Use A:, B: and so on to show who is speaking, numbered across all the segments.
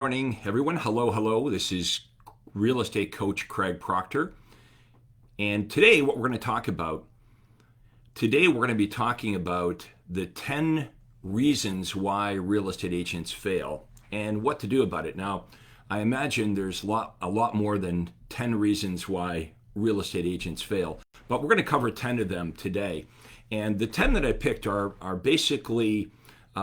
A: Morning, everyone. Hello. This is real estate coach Craig Proctor. And today, what we're going to talk about, we're going to be talking about the 10 reasons why real estate agents fail and what to do about it. Now, I imagine there's a lot more than 10 reasons why real estate agents fail, but we're going to cover 10 of them today. And the 10 that I picked are basically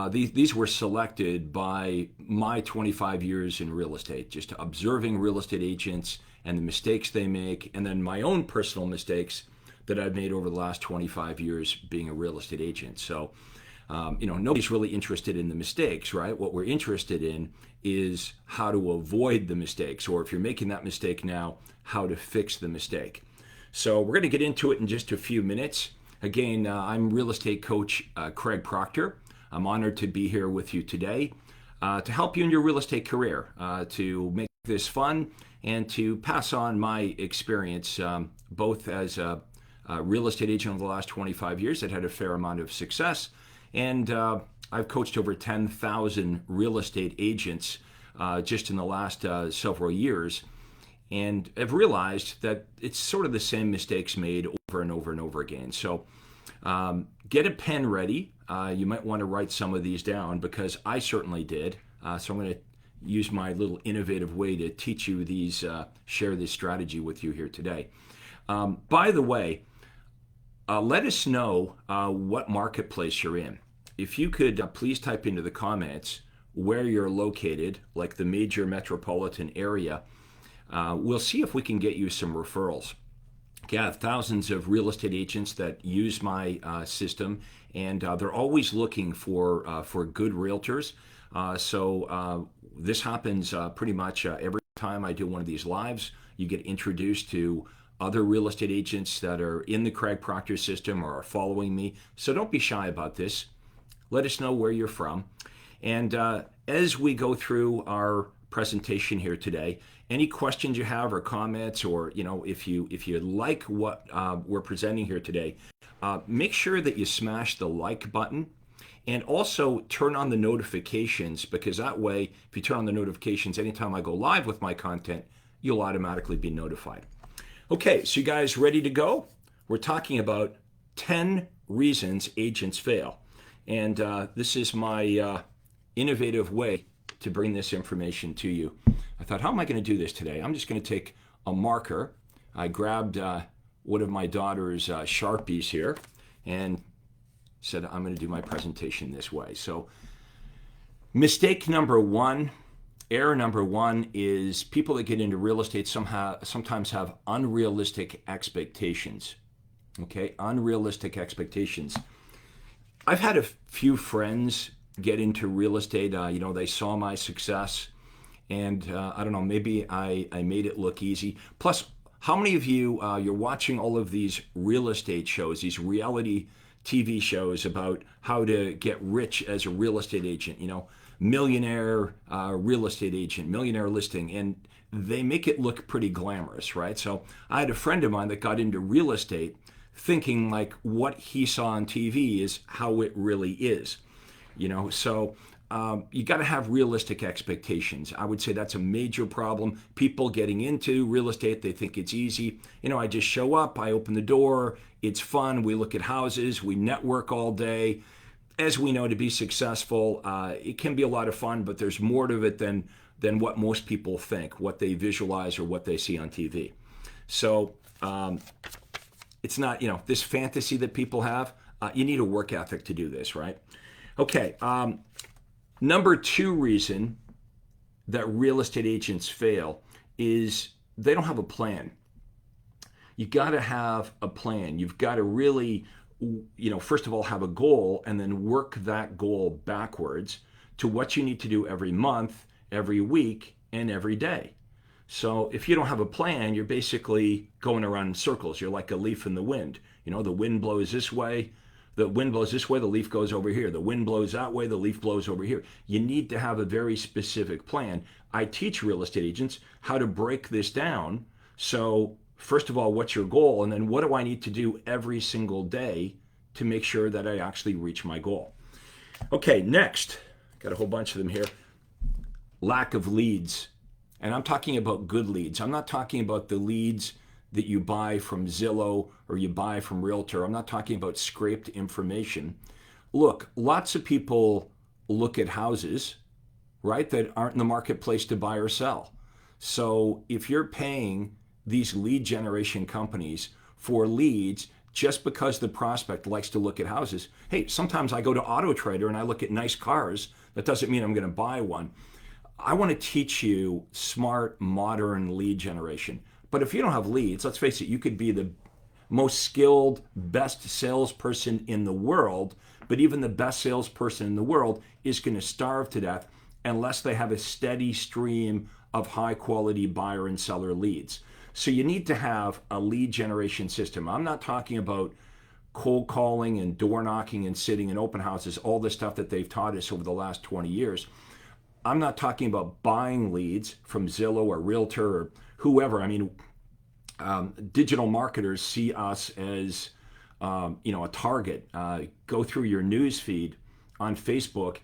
A: these were selected by my 25 years in real estate, just observing real estate agents and the mistakes they make, and then my own personal mistakes that I've made over the last 25 years being a real estate agent. So, nobody's really interested in the mistakes, right? What we're interested in is how to avoid the mistakes, or if you're making that mistake now, how to fix the mistake. So we're going to get into it in just a few minutes. Again, I'm real estate coach Craig Proctor. I'm honored to be here with you today to help you in your real estate career, to make this fun and to pass on my experience, both as a real estate agent over the last 25 years that had a fair amount of success, and I've coached over 10,000 real estate agents just in the last several years, and I've realized that it's sort of the same mistakes made over and over and over again. So get a pen ready. You might want to write some of these down because I certainly did. So I'm going to use my little innovative way to teach you these, share this strategy with you here today. By the way, let us know what marketplace you're in. If you could please type into the comments where you're located, like the major metropolitan area, we'll see if we can get you some referrals. I have thousands of real estate agents that use my system, and they're always looking for good realtors. So this happens pretty much every time I do one of these lives. You get introduced to other real estate agents that are in the Craig Proctor system or are following me. So don't be shy about this. Let us know where you're from. And as we go through our presentation here today, any questions you have or comments, or if you like what we're presenting here today, make sure that you smash the like button and also turn on the notifications, because that way, if you turn on the notifications anytime I go live with my content, you'll automatically be notified. Okay, so you guys ready to go? We're talking about 10 reasons agents fail, and this is my innovative way to bring this information to you. I thought, how am I going to do this today? I'm just going to take a marker. I grabbed one of my daughter's Sharpies here and said, I'm going to do my presentation this way. So mistake number one, error number one, is people that get into real estate sometimes have unrealistic expectations. Okay, unrealistic expectations. I've had a few friends get into real estate. They saw my success, and I don't know, maybe I made it look easy. Plus, how many of you, you're watching all of these real estate shows, these reality TV shows about how to get rich as a real estate agent, millionaire real estate agent, millionaire listing, and they make it look pretty glamorous, right? So I had a friend of mine that got into real estate thinking like what he saw on TV is how it really is. So you got to have realistic expectations. I would say that's a major problem. People getting into real estate, they think it's easy. I just show up, I open the door, it's fun, we look at houses, we network all day. As we know, to be successful, it can be a lot of fun, but there's more to it than what most people think, what they visualize or what they see on TV. So it's not, this fantasy that people have, you need a work ethic to do this, right? Okay, number two reason that real estate agents fail is they don't have a plan. You got to have a plan. You've got to really, first of all, have a goal and then work that goal backwards to what you need to do every month, every week, and every day. So if you don't have a plan, you're basically going around in circles. You're like a leaf in the wind. The wind blows this way. The wind blows this way, the leaf goes over here. The wind blows that way, the leaf blows over here. You need to have a very specific plan. I teach real estate agents how to break this down. So first of all, what's your goal? And then what do I need to do every single day to make sure that I actually reach my goal? Okay, next, got a whole bunch of them here. lack of leads, and I'm talking about good leads. I'm not talking about the leads that you buy from Zillow or you buy from Realtor. I'm not talking about scraped information. Look, lots of people look at houses, right, that aren't in the marketplace to buy or sell. So if you're paying these lead generation companies for leads just because the prospect likes to look at houses, hey, sometimes I go to Auto Trader and I look at nice cars. That doesn't mean I'm going to buy one. I want to teach you smart, modern lead generation. But if you don't have leads, let's face it, you could be the most skilled, best salesperson in the world, but even the best salesperson in the world is going to starve to death unless they have a steady stream of high quality buyer and seller leads. So you need to have a lead generation system. I'm not talking about cold calling and door knocking and sitting in open houses, all the stuff that they've taught us over the last 20 years. I'm not talking about buying leads from Zillow or Realtor or whoever. I mean, digital marketers see us as a target. Go through your news feed on Facebook.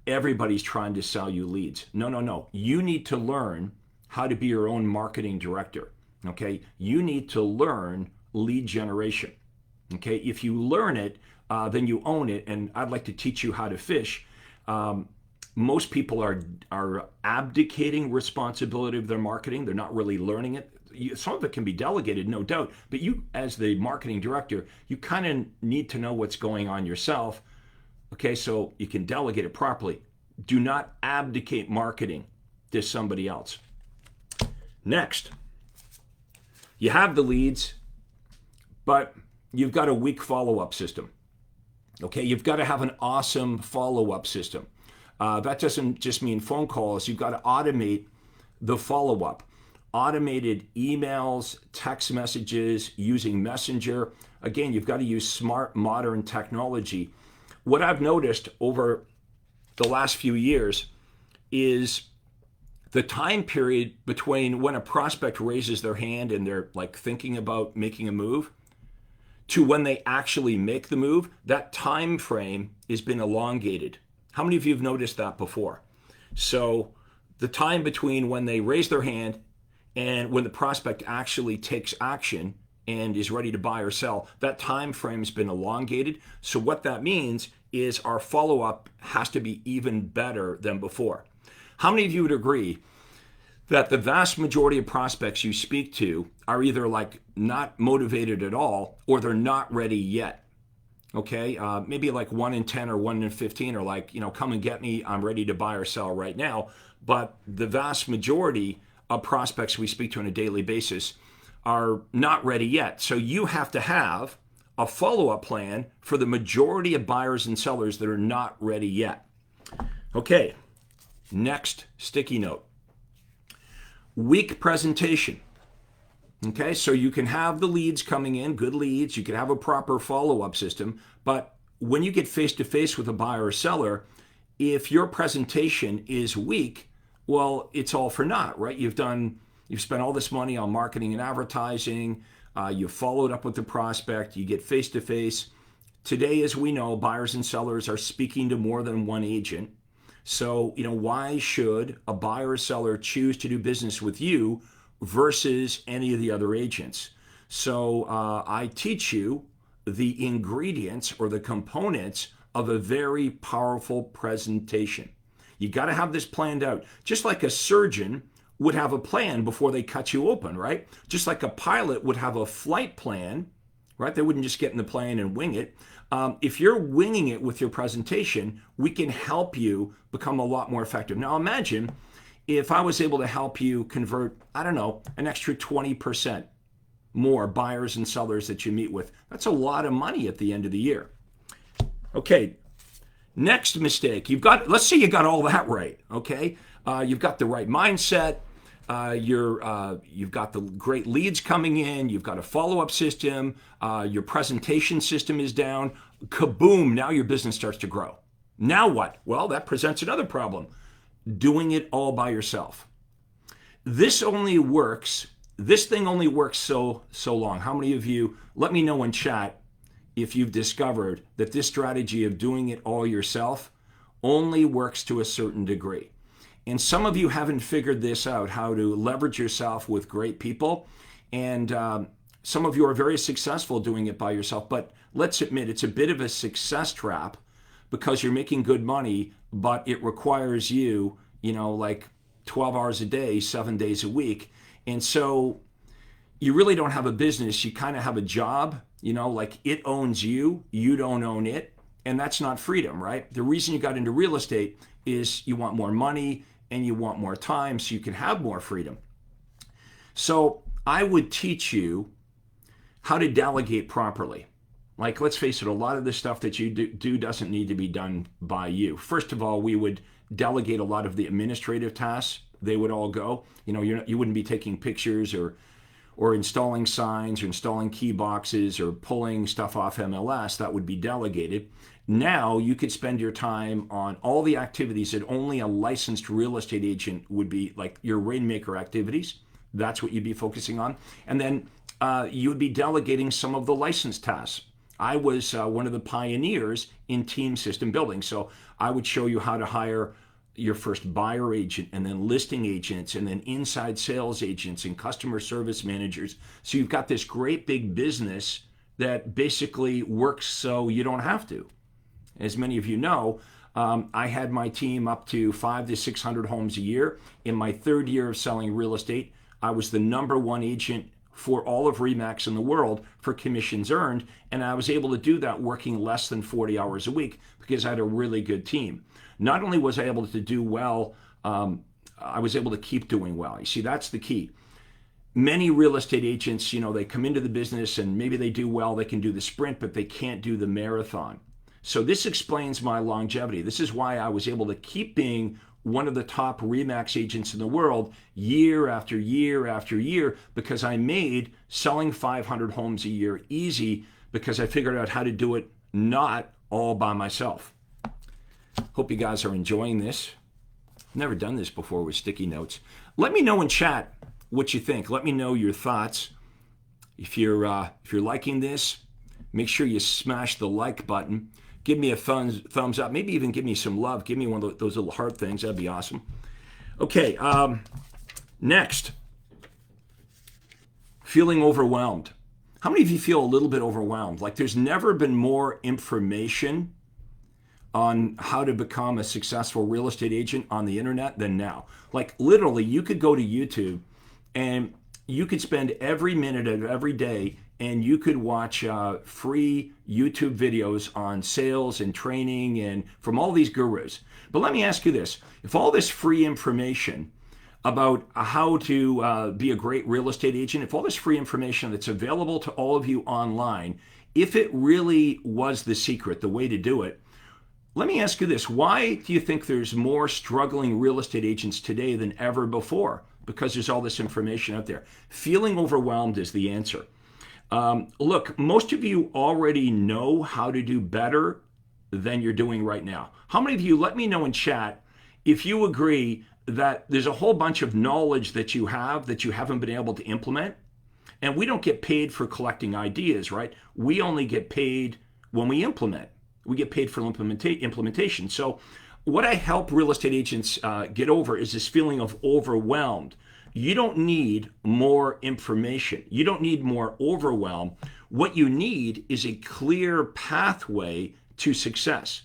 A: Everybody's trying to sell you leads. No. You need to learn how to be your own marketing director. Okay. You need to learn lead generation. Okay. If you learn it, then you own it. And I'd like to teach you how to fish. Most people are abdicating responsibility of their marketing. They're not really learning it. Some of it can be delegated, no doubt, but you, as the marketing director, you kind of need to know what's going on yourself, okay, so you can delegate it properly. Do not abdicate marketing to somebody else. Next, you have the leads, but you've got a weak follow-up system, okay? You've got to have an awesome follow-up system. That doesn't just mean phone calls. You've got to automate the follow-up. Automated emails, text messages, using Messenger. Again, you've got to use smart, modern technology. What I've noticed over the last few years is the time period between when a prospect raises their hand and they're like thinking about making a move to when they actually make the move, that time frame has been elongated. How many of you have noticed that before? So the time between when they raise their hand and when the prospect actually takes action and is ready to buy or sell, that time frame's been elongated. So what that means is our follow-up has to be even better than before. How many of you would agree that the vast majority of prospects you speak to are either like not motivated at all or they're not ready yet? Okay, maybe like 1 in 10 or 1 in 15 are like, come and get me, I'm ready to buy or sell right now. But the vast majority of prospects we speak to on a daily basis are not ready yet. So you have to have a follow-up plan for the majority of buyers and sellers that are not ready yet. Okay, next sticky note. Weak presentation. Okay, so you can have the leads coming in, good leads, you can have a proper follow-up system, but when you get face-to-face with a buyer or seller, if your presentation is weak, well, it's all for naught, right? You've spent all this money on marketing and advertising, you've followed up with the prospect, you get face-to-face. Today, as we know, buyers and sellers are speaking to more than one agent. So, why should a buyer or seller choose to do business with you versus any of the other agents? So I teach you the ingredients or the components of a very powerful presentation. You got to have this planned out. Just like a surgeon would have a plan before they cut you open, right? Just like a pilot would have a flight plan, right? They wouldn't just get in the plane and wing it. If you're winging it with your presentation, we can help you become a lot more effective. Now imagine if I was able to help you convert, an extra 20% more buyers and sellers that you meet with. That's a lot of money at the end of the year. Okay, next mistake. Let's say you got all that right, okay? You've got the right mindset. You've got the great leads coming in. You've got a follow-up system. Your presentation system is down. Kaboom, now your business starts to grow. Now what? Well, that presents another problem. Doing it all by yourself. This thing only works so long. How many of you, let me know in chat if you've discovered that this strategy of doing it all yourself only works to a certain degree. And some of you haven't figured this out, how to leverage yourself with great people. And some of you are very successful doing it by yourself. But let's admit, it's a bit of a success trap because you're making good money, but it requires you, like 12 hours a day, 7 days a week. And so you really don't have a business. You kind of have a job, like it owns you, you don't own it. And that's not freedom, right? The reason you got into real estate is you want more money and you want more time so you can have more freedom. So I would teach you how to delegate properly. Like, let's face it, a lot of the stuff that you do doesn't need to be done by you. First of all, we would delegate a lot of the administrative tasks. They would all go. You wouldn't be taking pictures or installing signs or installing key boxes or pulling stuff off MLS. That would be delegated. Now you could spend your time on all the activities that only a licensed real estate agent would be, like your rainmaker activities. That's what you'd be focusing on. And then you would be delegating some of the licensed tasks. I was one of the pioneers in team system building. So I would show you how to hire your first buyer agent and then listing agents and then inside sales agents and customer service managers. So you've got this great big business that basically works so you don't have to. As many of you know, I had my team up to 500 to 600 homes a year. In my third year of selling real estate, I was the #1 agent for all of RE/MAX in the world for commissions earned. And I was able to do that working less than 40 hours a week because I had a really good team. Not only was I able to do well, I was able to keep doing well. You see, that's the key. Many real estate agents, they come into the business and maybe they do well, they can do the sprint, but they can't do the marathon. So this explains my longevity. This is why I was able to keep being one of the top RE/MAX agents in the world year after year after year, because I made selling 500 homes a year easy because I figured out how to do it not all by myself. Hope you guys are enjoying this. Never done this before with sticky notes. Let me know in chat what you think. Let me know your thoughts. If you're liking this, make sure you smash the like button. Give me a thumbs up. Maybe even give me some love. Give me one of those little heart things. That'd be awesome. Okay, next. Feeling overwhelmed. How many of you feel a little bit overwhelmed? Like there's never been more information on how to become a successful real estate agent on the internet than now. Like literally, you could go to YouTube and you could spend every minute of every day and you could watch free YouTube videos on sales and training and from all these gurus. But let me ask you this. If all this free information about how to be a great real estate agent, if all this free information that's available to all of you online, if it really was the secret, the way to do it, let me ask you this. Why do you think there's more struggling real estate agents today than ever before? Because there's all this information out there. Feeling overwhelmed is the answer. Look, most of you already know how to do better than you're doing right now. How many of you, let me know in chat if you agree that there's a whole bunch of knowledge that you have that you haven't been able to implement. And we don't get paid for collecting ideas, right? We only get paid when we implement. We get paid for implementation. So what I help real estate agents get over is this feeling of overwhelmed. You don't need more information. You don't need more overwhelm. What you need is a clear pathway to success.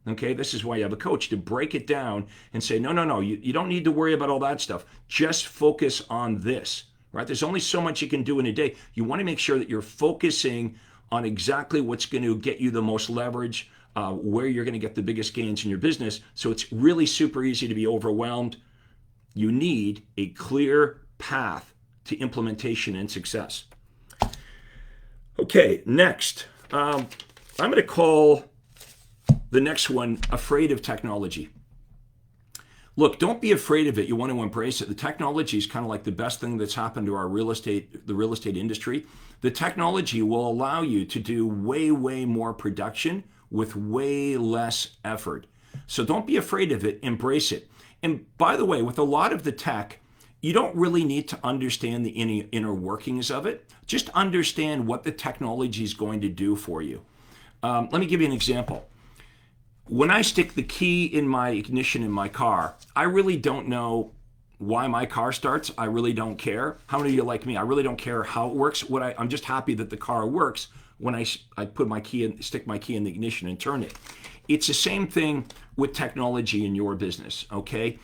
A: Okay, this is why you have a coach, to break it down and say, no, you don't need to worry about all that stuff. Just focus on this, right? There's only so much you can do in a day. You want to make sure that you're focusing on exactly what's going to get you the most leverage, where you're going to get the biggest gains in your business. So it's really super easy to be overwhelmed. You need a clear path to implementation and success. Okay, next. I'm going to call the next one afraid of technology. Look, don't be afraid of it. You want to embrace it. The technology is kind of like the best thing that's happened to the real estate industry. The technology will allow you to do way, way more production with way less effort. So don't be afraid of it. Embrace it. And by the way, with a lot of the tech, you don't really need to understand the inner workings of it. Just understand what the technology is going to do for you. Let me give you an example. when I stick the key in my ignition in my car, I really don't know why my car starts. I really don't care. How many of you like me? I really don't care how it works. I'm just happy that the car works when I put my key in, stick my key in the ignition and turn it. It's the same thing with technology in your business, okay?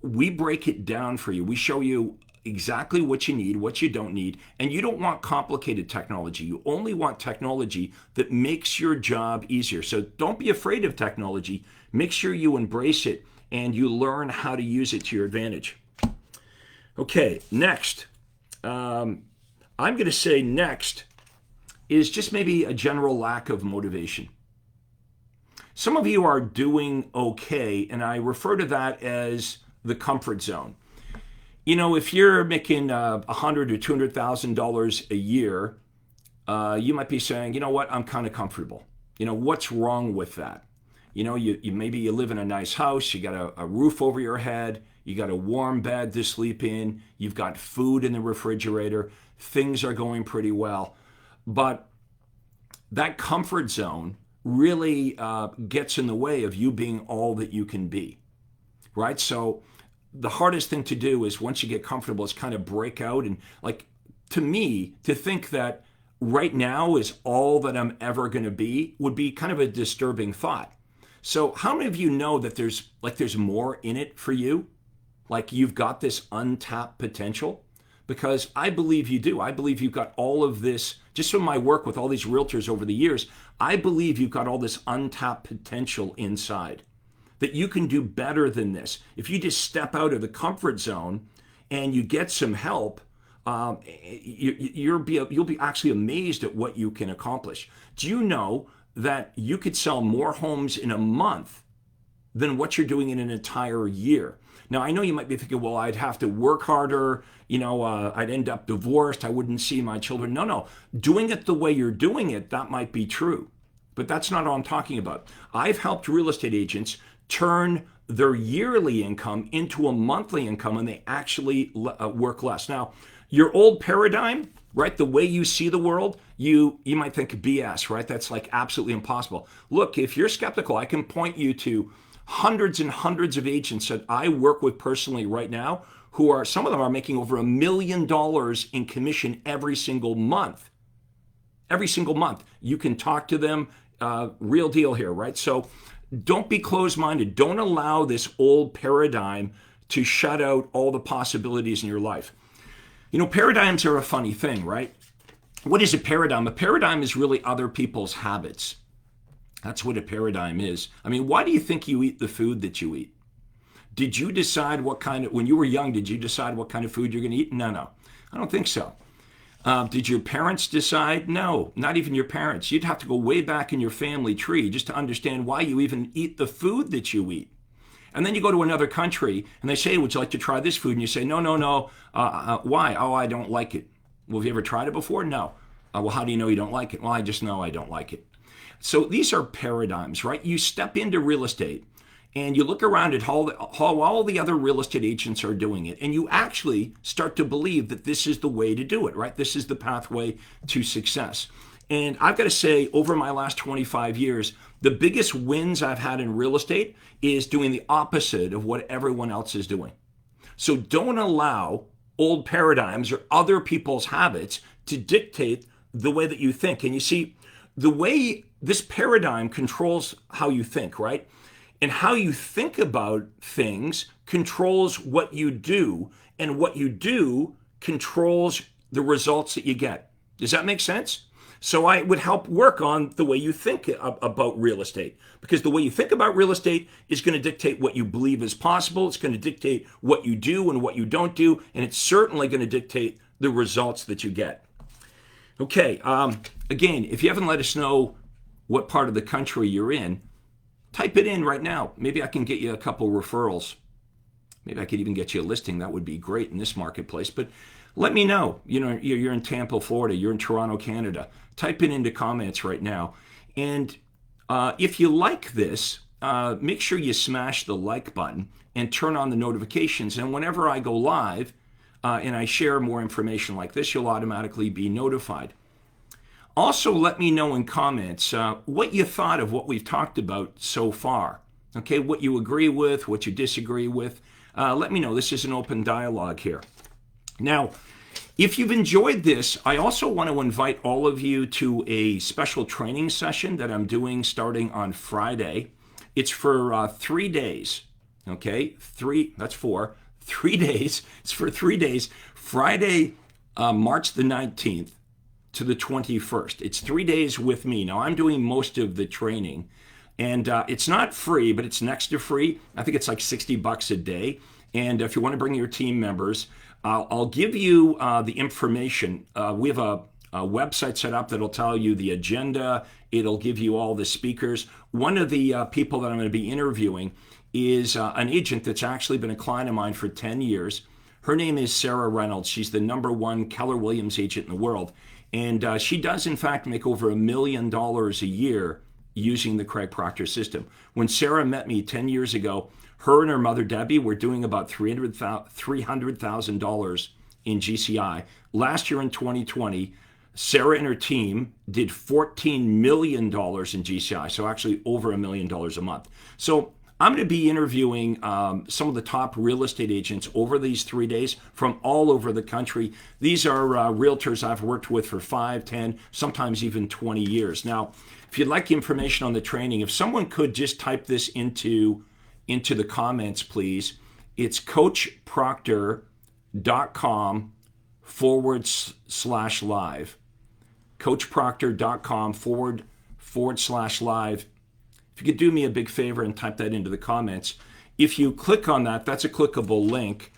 A: We break it down for you. We show you exactly what you need, what you don't need, and you don't want complicated technology. You only want technology that makes your job easier. So don't be afraid of technology. Make sure you embrace it and you learn how to use it to your advantage. Okay, next. I'm going to say next is just maybe a general lack of motivation. Some of you are doing okay, and I refer to that as the comfort zone. You know, if you're making $100,000 or $200,000 a year, you might be saying, you know what, I'm kind of comfortable. You know, what's wrong with that? You know, you maybe you live in a nice house, you got a roof over your head, you got a warm bed to sleep in, you've got food in the refrigerator, things are going pretty well. But that comfort zone really gets in the way of you being all that you can be, right? So the hardest thing to do is once you get comfortable is kind of break out. And like, to me, to think that right now is all that I'm ever going to be would be kind of a disturbing thought. So how many of you know that there's more in it for you? Like you've got this untapped potential? Because I believe you do. I believe you've got all of this, just from my work with all these realtors over the years, I believe you've got all this untapped potential inside, that you can do better than this. If you just step out of the comfort zone and you get some help, you'll be actually amazed at what you can accomplish. Do you know that you could sell more homes in a month than what you're doing in an entire year? Now, I know you might be thinking, well, I'd have to work harder, I'd end up divorced, I wouldn't see my children. No, doing it the way you're doing it, that might be true. But that's not what I'm talking about. I've helped real estate agents turn their yearly income into a monthly income, and they actually work less. Now, your old paradigm, right, the way you see the world, you might think BS, right? That's like absolutely impossible. Look, if you're skeptical, I can point you to hundreds and hundreds of agents that I work with personally right now who are, some of them are making over $1 million in commission every single month. Every single month. You can talk to them, real deal here, right? So don't be closed-minded. Don't allow this old paradigm to shut out all the possibilities in your life. You know, paradigms are a funny thing, right? What is a paradigm? A paradigm is really other people's habits. That's what a paradigm is. I mean, why do you think you eat the food that you eat? Did you decide when you were young, did you decide what kind of food you're going to eat? No, I don't think so. Did your parents decide? No, not even your parents. You'd have to go way back in your family tree just to understand why you even eat the food that you eat. And then you go to another country and they say, would you like to try this food? And you say, no. Why? Oh, I don't like it. Well, have you ever tried it before? No. Well, how do you know you don't like it? Well, I just know I don't like it. So these are paradigms, right? You step into real estate and you look around at how all the other real estate agents are doing it, and you actually start to believe that this is the way to do it, right? This is the pathway to success. And I've got to say, over my last 25 years, the biggest wins I've had in real estate is doing the opposite of what everyone else is doing. So don't allow old paradigms or other people's habits to dictate the way that you think. And you see, the way this paradigm controls how you think, right? And how you think about things controls what you do, and what you do controls the results that you get. Does that make sense? So I would help work on the way you think about real estate, because the way you think about real estate is going to dictate what you believe is possible. It's going to dictate what you do and what you don't do, and it's certainly going to dictate the results that you get. Okay, again, if you haven't let us know what part of the country you're in, type it in right now. Maybe I can get you a couple referrals. Maybe I could even get you a listing. That would be great in this marketplace. But let me know. You know, you're in Tampa, Florida. You're in Toronto, Canada. Type it into comments right now. And if you like this, make sure you smash the like button and turn on the notifications. And whenever I go live and I share more information like this, you'll automatically be notified. Also, let me know in comments what you thought of what we've talked about so far. Okay, what you agree with, what you disagree with. Let me know. This is an open dialogue here. Now, if you've enjoyed this, I also want to invite all of you to a special training session that I'm doing starting on Friday. It's for 3 days. Okay, that's 4. 3 days. It's for 3 days. Friday, March the 19th to the 21st. It's 3 days with me. Now, I'm doing most of the training, and it's not free, but it's next to free. I think it's like $60 a day. And if you want to bring your team members, I'll give you the information. We have a website set up that'll tell you the agenda. It'll give you all the speakers. One of the people that I'm going to be interviewing is an agent that's actually been a client of mine for 10 years. Her name is Sarah Reynolds. She's the #1 Keller Williams agent in the world. And she does, in fact, make over $1 million a year using the Craig Proctor system. When Sarah met me 10 years ago, her and her mother, Debbie, were doing about $300,000 in GCI. Last year in 2020, Sarah and her team did $14 million in GCI, so actually over $1 million a month. So I'm going to be interviewing some of the top real estate agents over these 3 days from all over the country. These are realtors I've worked with for 5, 10, sometimes even 20 years. Now, if you'd like information on the training, if someone could just type this into the comments, please. It's coachproctor.com/live. coachproctor.com/live. If you could do me a big favor and type that into the comments. If you click on that, that's a clickable link.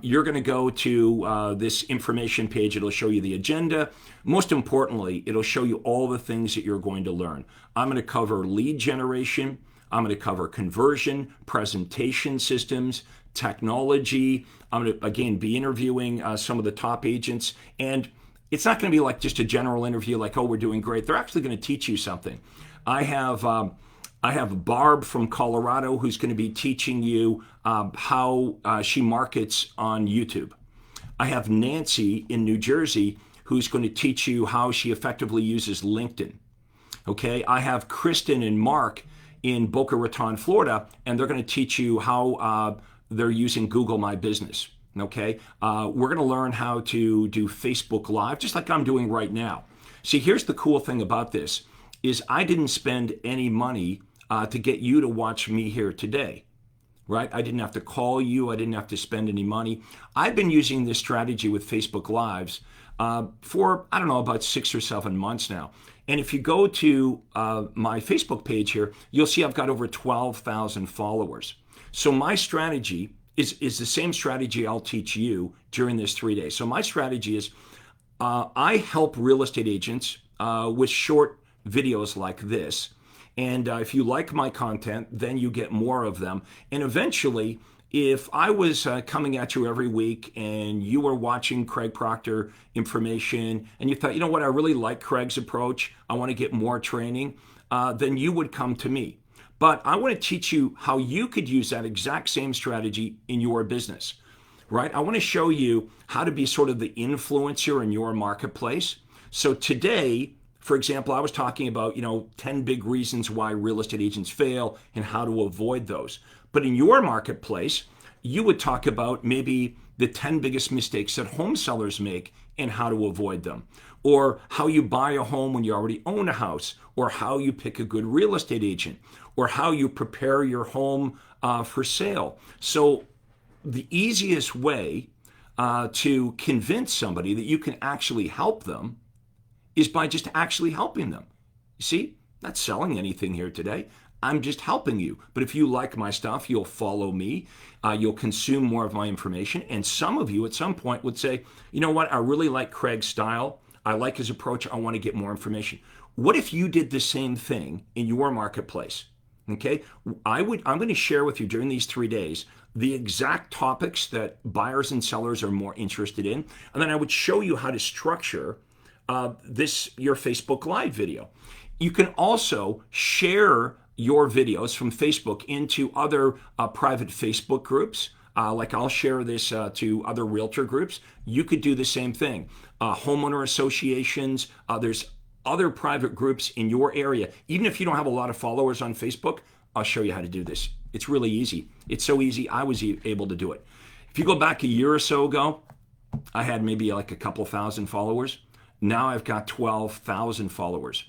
A: You're going to go to this information page. It'll show you the agenda. Most importantly, it'll show you all the things that you're going to learn. I'm going to cover lead generation. I'm going to cover conversion, presentation systems, technology. I'm going to, again, be interviewing some of the top agents. And it's not going to be like just a general interview like, oh, we're doing great. They're actually going to teach you something. I have Barb from Colorado who's going to be teaching you how she markets on YouTube. I have Nancy in New Jersey who's going to teach you how she effectively uses LinkedIn. Okay, I have Kristen and Mark in Boca Raton, Florida, and they're going to teach you how they're using Google My Business. Okay, we're going to learn how to do Facebook Live, just like I'm doing right now. See, here's the cool thing about this, is I didn't spend any money to get you to watch me here today, right? I didn't have to call you. I didn't have to spend any money. I've been using this strategy with Facebook Lives for, I don't know, about 6 or 7 months now. And if you go to my Facebook page here, you'll see I've got over 12,000 followers. So my strategy is the same strategy I'll teach you during this 3 days. So my strategy is I help real estate agents with short videos like this. And if you like my content, then you get more of them. And eventually, if I was coming at you every week and you were watching Craig Proctor information and you thought, you know what, I really like Craig's approach, I want to get more training, then you would come to me. But I want to teach you how you could use that exact same strategy in your business, right? I want to show you how to be sort of the influencer in your marketplace. So today, for example, I was talking about, 10 big reasons why real estate agents fail and how to avoid those. But in your marketplace, you would talk about maybe the 10 biggest mistakes that home sellers make and how to avoid them, or how you buy a home when you already own a house, or how you pick a good real estate agent, or how you prepare your home for sale. So the easiest way to convince somebody that you can actually help them is by just actually helping them. You see, not selling anything here today. I'm just helping you. But if you like my stuff, you'll follow me. You'll consume more of my information. And some of you at some point would say, you know what, I really like Craig's style. I like his approach. I want to get more information. What if you did the same thing in your marketplace? Okay, I'm going to share with you during these 3 days the exact topics that buyers and sellers are more interested in. And then I would show you how to structure your Facebook Live video. You can also share your videos from Facebook into other private Facebook groups. Like I'll share this to other realtor groups. You could do the same thing. Homeowner associations, there's other private groups in your area. Even if you don't have a lot of followers on Facebook, I'll show you how to do this. It's really easy. It's so easy, I was able to do it. If you go back a year or so ago, I had maybe like a couple thousand followers. Now I've got 12,000 followers.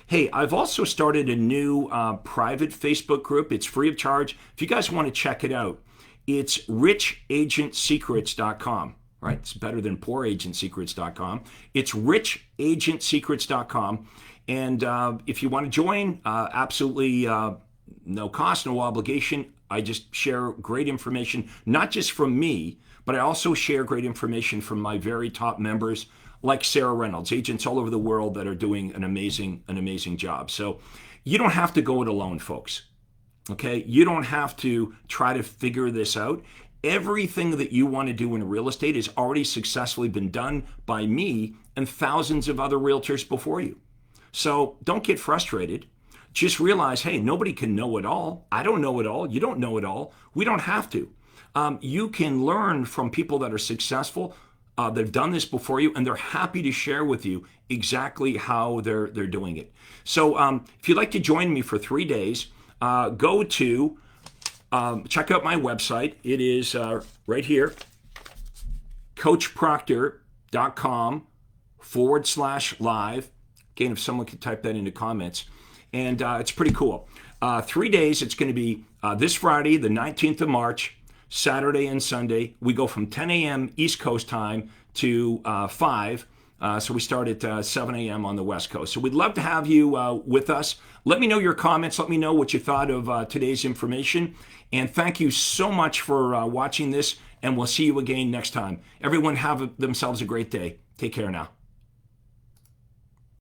A: Hey, I've also started a new private Facebook group. It's free of charge. If you guys want to check it out, it's richagentsecrets.com. Right? It's better than pooragentsecrets.com. It's richagentsecrets.com. And if you want to join, absolutely no cost, no obligation. I just share great information, not just from me, but I also share great information from my very top members, like Sarah Reynolds, agents all over the world that are doing an amazing job. So you don't have to go it alone, folks. Okay? You don't have to try to figure this out. Everything that you want to do in real estate has already successfully been done by me and thousands of other realtors before you. So don't get frustrated. Just realize, hey, nobody can know it all. I don't know it all. You don't know it all. We don't have to. You can learn from people that are successful, that have done this before you, and they're happy to share with you exactly how they're doing it. So if you'd like to join me for 3 days, go to check out my website. It is right here, coachproctor.com/live. Again, if someone could type that into comments. And it's pretty cool. 3 days, it's going to be this Friday, the 19th of March, Saturday and Sunday. We go from 10 a.m. East Coast time to 5. So we start at 7 a.m. on the West Coast. So we'd love to have you with us. Let me know your comments. Let me know what you thought of today's information. And thank you so much for watching this. And we'll see you again next time. Everyone have themselves a great day. Take care now.